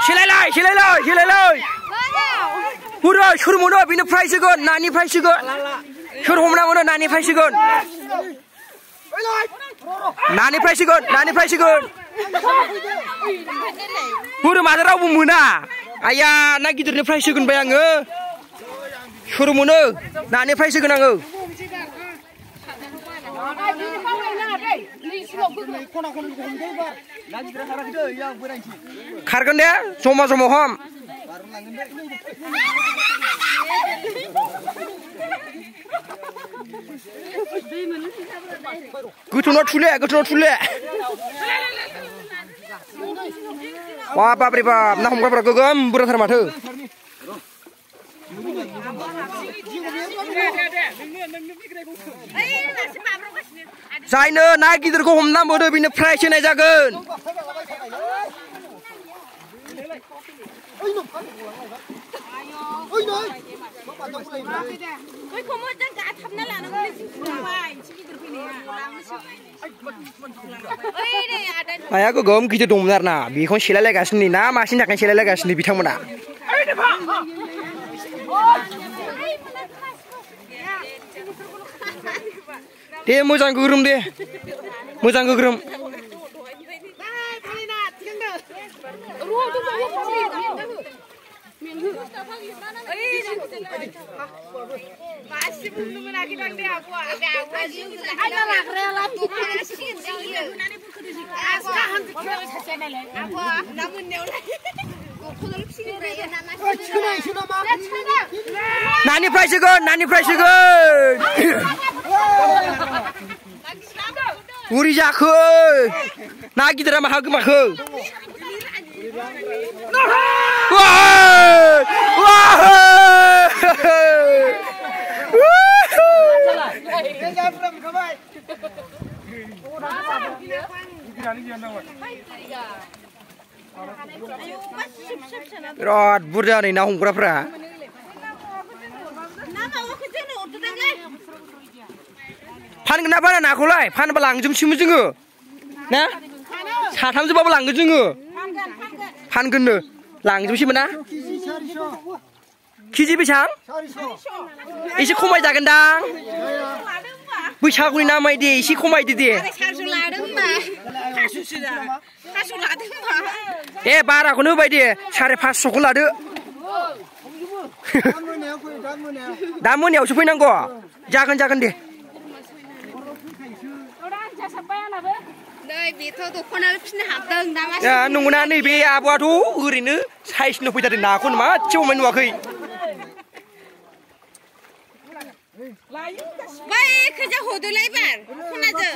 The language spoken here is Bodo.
Silai. Hurra, shuru mono, bina price gun, nani price gun. Shuru homna mono, nani price gun. Nani price gun. Hurra, madara umuna. Ayah, nak gitu ni price gun bayang ke? Shuru mono, nani price gun anggo. Kargan dia, semua ham. Gutuna tule. Wah, babri bab, nah muka beragam, bukan terma tu. Saya nak kita kau homna bodoh bina price ni jagan. Ayah aku gom kita domlar na, bikon silai gas ni na, masih nak silai gas ni bitang mana. Dia mujang gurum dia, mujang gurum. Nani price gun. Uri jakhe, nak kita ramah aku makhe. Rot burda ni nak hungkra pra. Pan kenapa nak aku lay? Pan belang jum simu jengu, nah? Satam jum belang jengu. Pan kena, lang jum simu na? Kiji bisang? Isi kumai jagendang. Bisang ni nama dia, isi kumai dia. Bara aku nubai dia, cari pas sekolah dia. Damun ya, supaya nanggo, jagan dia. Ya, nungguan ni biar apa tu, urine, saya sini punya di nakun mah, cuma menuakai. Baik, kerja hodoh lebar, mana tu?